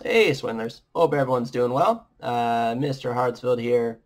Hey Swindlers, hope everyone's doing well. Mr. Hartsfield here,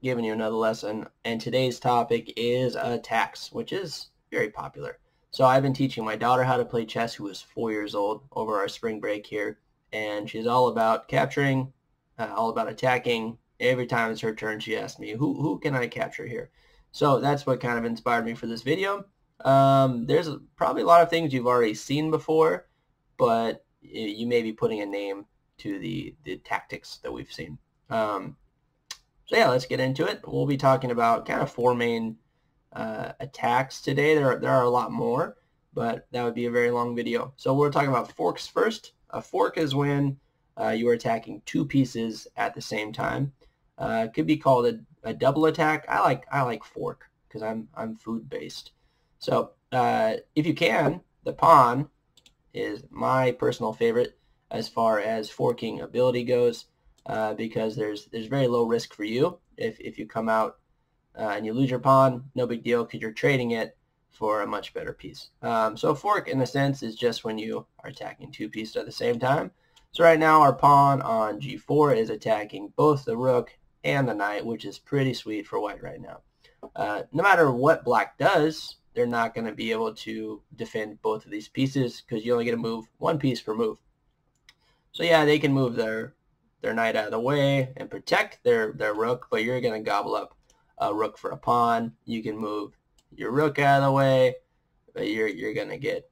giving you another lesson, and today's topic is attacks, which is very popular. So I've been teaching my daughter how to play chess, who is 4 years old, over our spring break here, and she's all about capturing, all about attacking. Every time it's her turn, she asks me, who can I capture here? So that's what kind of inspired me for this video. There's probably a lot of things you've already seen before, but you may be putting a name to the tactics that we've seen. So yeah, let's get into it. We'll be talking about kind of four main attacks today. There are a lot more, but that would be a very long video. So we're talking about forks first. A fork is when you are attacking two pieces at the same time. It could be called a double attack. I like fork because I'm food based. So if you can, the pawn is my personal favorite as far as forking ability goes, because there's very low risk for you. If you come out and you lose your pawn, no big deal because you're trading it for a much better piece. So a fork, in a sense, is just when you are attacking two pieces at the same time. So right now our pawn on g4 is attacking both the rook and the knight, which is pretty sweet for white right now. No matter what black does, they're not going to be able to defend both of these pieces because you only get to move one piece per move. So yeah, they can move their knight out of the way and protect their rook, but you're going to gobble up a rook for a pawn. You can move your rook out of the way, but you're going to get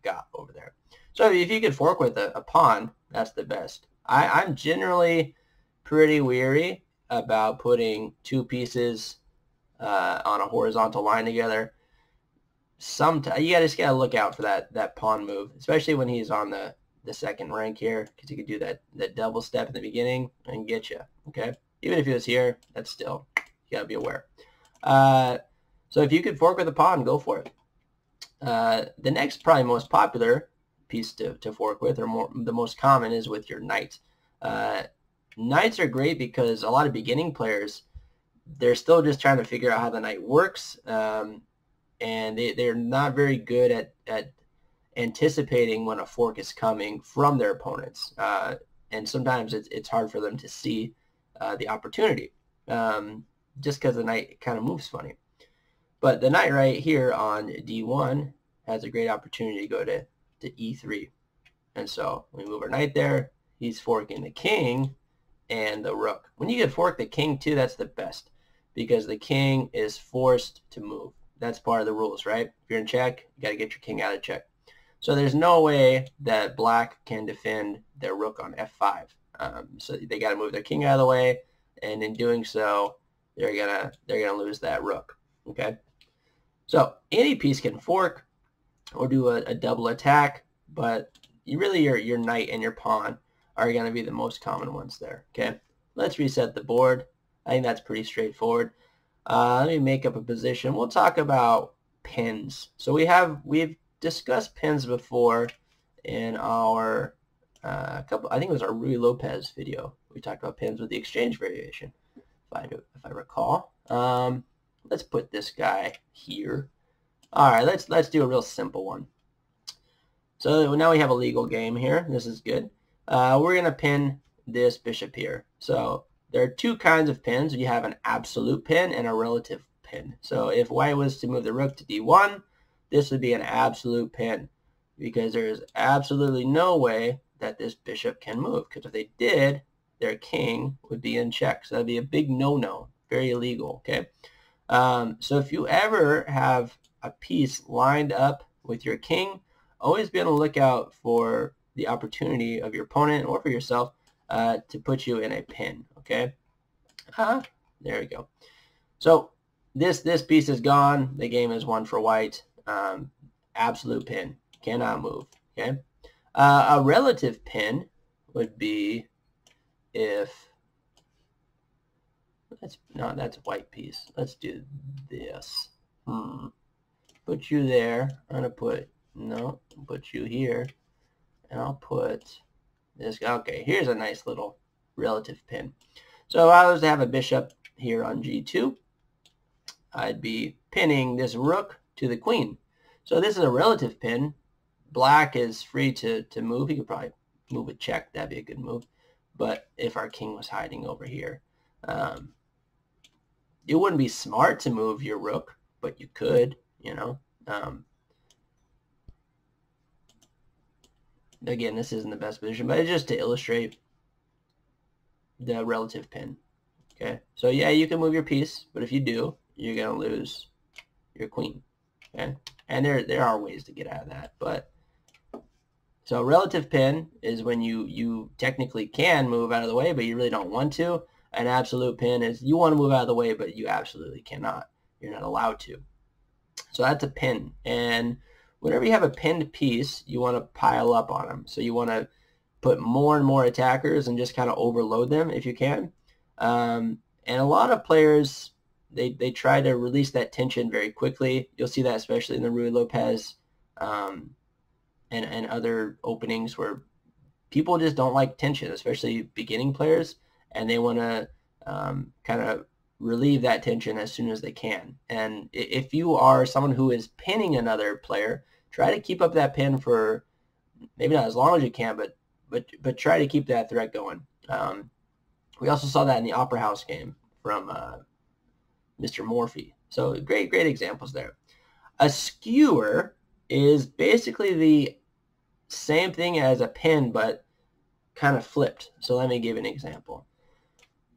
got over there. So if you could fork with a pawn, that's the best. I'm generally pretty weary about putting two pieces on a horizontal line together. Sometimes you just gotta look out for that pawn move, especially when he's on the second rank here, because he could do that double step in the beginning and get you. Okay, even if he was here, that's still, you gotta be aware. So if you could fork with a pawn, go for it. The next, probably most popular piece to fork with, or the most common, is with your knight. Knights are great because a lot of beginning players, they're still just trying to figure out how the knight works, and they're not very good at anticipating when a fork is coming from their opponents, and sometimes it's hard for them to see the opportunity, just because the knight kind of moves funny. But the knight right here on d1 has a great opportunity to go to e3, and so we move our knight there. He's forking the king and the rook. When you get fork the king too, that's the best, because the king is forced to move. That's part of the rules, right? If you're in check, you got to get your king out of check. So there's no way that black can defend their rook on f5. So they got to move their king out of the way, and in doing so, they're gonna lose that rook. Okay. So any piece can fork or do a double attack, but your knight and your pawn are going to be the most common ones there. Okay. Let's reset the board. I think that's pretty straightforward. Let me make up a position. We'll talk about pins. So we've discussed pins before in our I think it was our Rui Lopez video. We talked about pins with the exchange variation, if I recall. Let's put this guy here. All right, let's do a real simple one. So now we have a legal game here. This is good. We're gonna pin this bishop here. So there are two kinds of pins. You have an absolute pin and a relative pin. So if white was to move the rook to d1, this would be an absolute pin, because there is absolutely no way that this bishop can move, because if they did, their king would be in check. So that'd be a big no-no, very illegal, okay? So if you ever have a piece lined up with your king, always be on the lookout for the opportunity of your opponent or for yourself to put you in a pin, okay? There we go. So this piece is gone. The game is won for white. Absolute pin. Cannot move, okay? A relative pin would be if, that's a white piece. Let's do this. Put you there. I'm gonna put you here, and I'll put this. Okay, here's a nice little relative pin. So if I was to have a bishop here on g2, I'd be pinning this rook to the queen. So this is a relative pin. Black is free to move. He could probably move a check, that'd be a good move. But if our king was hiding over here, it wouldn't be smart to move your rook, but you could, you know. Again, this isn't the best position, but it's just to illustrate the relative pin. Okay, so yeah, you can move your piece, but if you do, you're gonna lose your queen. Okay, and there are ways to get out of that, but so relative pin is when you technically can move out of the way, but you really don't want to. An absolute pin is you want to move out of the way, but you absolutely cannot. You're not allowed to. So that's a pin, and whenever you have a pinned piece, you want to pile up on them. So you want to put more and more attackers and just kind of overload them if you can. And a lot of players, they try to release that tension very quickly. You'll see that especially in the Ruy Lopez and other openings where people just don't like tension, especially beginning players, and they want to kind of relieve that tension as soon as they can. And if you are someone who is pinning another player, try to keep up that pin for maybe not as long as you can, but try to keep that threat going. We also saw that in the Opera House game from Mr. Morphy. So great examples there. A skewer is basically the same thing as a pin, but kind of flipped. So let me give an example.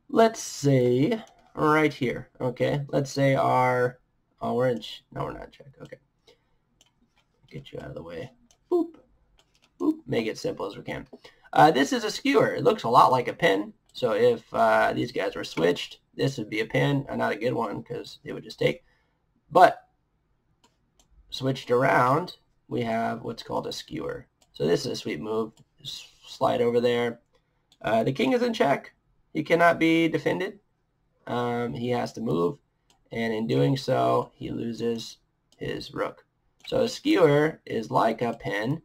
Let's say right here, okay? Let's say our, oh, we're in, no, we're not in check, okay. Get you out of the way. Boop, boop, make it simple as we can. This is a skewer. It looks a lot like a pin. So if these guys were switched, this would be a pin, not a good one because they would just take. But switched around, we have what's called a skewer. So this is a sweet move. Just slide over there. The king is in check. He cannot be defended. He has to move, and in doing so, he loses his rook. So a skewer is like a pin,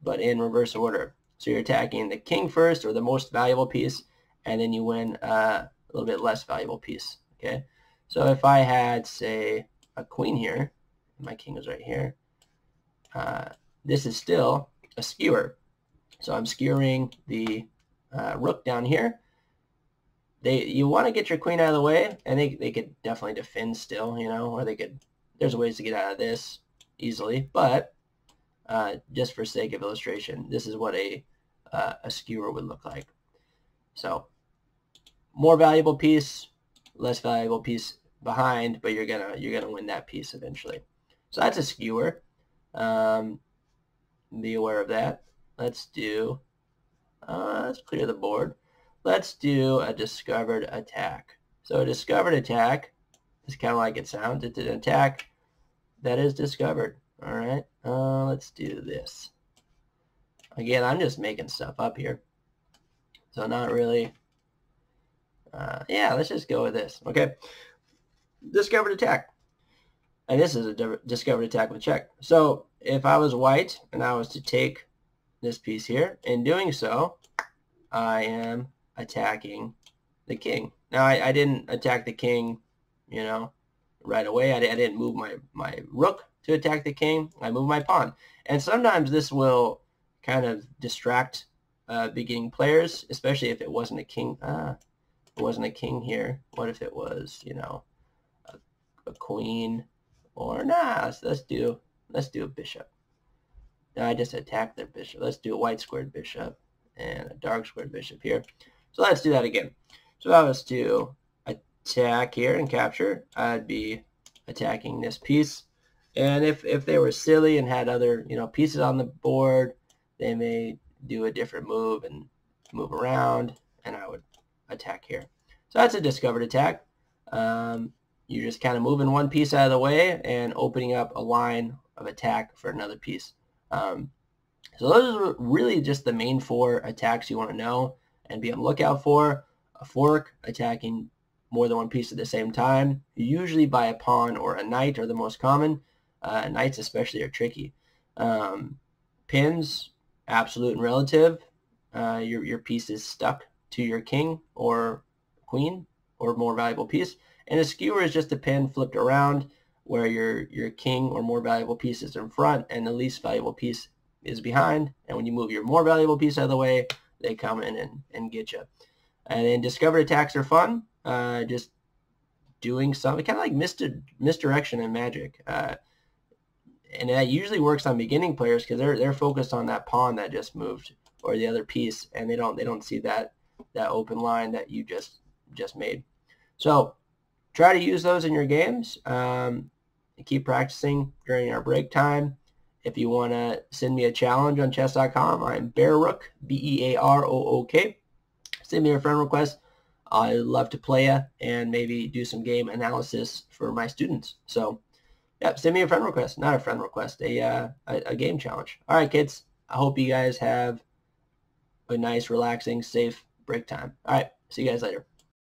but in reverse order. So you're attacking the king first, or the most valuable piece, and then you win a little bit less valuable piece. Okay. So if I had, say, a queen here, my king is right here, this is still a skewer. So I'm skewering the rook down here. You want to get your queen out of the way, and they could definitely defend still, you know, or there's ways to get out of this easily, but just for sake of illustration, this is what a skewer would look like. So more valuable piece, less valuable piece behind, but you're gonna win that piece eventually. So that's a skewer. Be aware of that. Let's clear the board. Let's do a discovered attack. So a discovered attack is kind of like it sounds. It's an attack that is discovered. All right. Let's do this. Again, I'm just making stuff up here. So not really. Yeah, let's just go with this. Okay. Discovered attack. And this is a discovered attack with check. So if I was white and I was to take this piece here, in doing so, I am attacking the king. Now, I didn't attack the king, you know, right away. I didn't move my rook to attack the king. I moved my pawn. And sometimes this will kind of distract beginning players, especially if it wasn't a king. It wasn't a king here. What if it was, you know, a queen? Or nah, let's do a bishop. Now I just attacked their bishop. Let's do a white squared bishop and a dark squared bishop here. So let's do that again. So if I was to attack here and capture, I'd be attacking this piece. And if they were silly and had other, you know, pieces on the board, they may do a different move and move around, and I would attack here. So that's a discovered attack. You're just kind of moving one piece out of the way and opening up a line of attack for another piece. So those are really just the main four attacks you want to know and be on the lookout for. A fork, attacking more than one piece at the same time, usually by a pawn or a knight are the most common. Knights especially are tricky. Pins, absolute and relative. Your piece is stuck to your king or queen or more valuable piece. And a skewer is just a pin flipped around where your king or more valuable piece is in front and the least valuable piece is behind, and when you move your more valuable piece out of the way, they come in and get you. And then discovered attacks are fun. Just doing something kind of like misdirection in Magic. And that usually works on beginning players because they're focused on that pawn that just moved or the other piece, and they don't see that open line that you just made. So try to use those in your games. Keep practicing during our break time. If you want to send me a challenge on chess.com, I'm Bearrook, Bearook. Send me a friend request. I'd love to play you and maybe do some game analysis for my students. So, yeah, send me a friend request. Not a friend request, a game challenge. All right, kids. I hope you guys have a nice, relaxing, safe break time. All right, see you guys later.